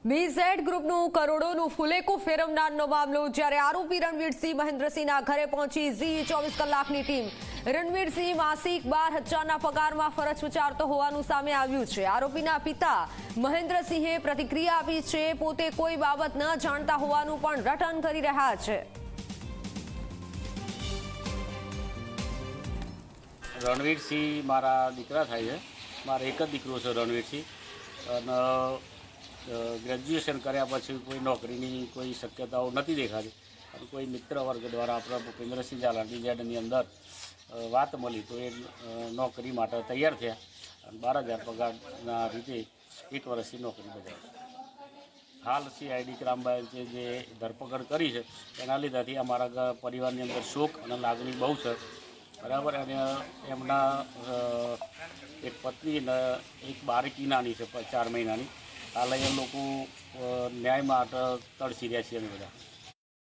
BZ ગ્રુપનું કરોડોનું ફુલેકું ફેરવનારનો મામલો, જ્યારે આરોપી રણવીરસિંહ મહેન્દ્રસિંહના ઘરે પહોંચી ઝી 24 કલાકની ટીમ। રણવીરસિંહ માસિક 12,000ના પગારમાં ફરજ બજાવતો હોવાનું સામે આવ્યું છે। આરોપીના પિતા મહેન્દ્રસિંહે પ્રતિક્રિયા આપી છે। પોતે કોઈ બાબત ન જાણતા હોવાનું પણ રટણ કરી રહ્યા છે। રણવીરસિંહ મારા દીકરા થાય છે। મારા એક જ દીકરો છે રણવીરસિંહ, અને ગ્રેજ્યુએશન કર્યા પછી કોઈ નોકરીની કોઈ શક્યતાઓ નથી દેખાતી, અને કોઈ મિત્ર વર્ગ દ્વારા આપણા ભૂપેન્દ્રસિંહ ઝાલા બીઝેડની અંદર વાત મળી તો એ નોકરી માટે તૈયાર થયા અને 12,000 પગારના રીતે 1 વર્ષની નોકરી બજાવી। હાલ CID ક્રાઇમ બ્રાન્ચે જે ધરપકડ કરી છે એના લીધેથી અમારા પરિવારની અંદર શોક અને લાગણી બહુ છે, બરાબર। અને એમના એક પત્ની અને એક બાળકી નાની છે 4 મહિનાની। હાલ એ લોકો ન્યાય માટે તડસી રહ્યા છે અમે બધા।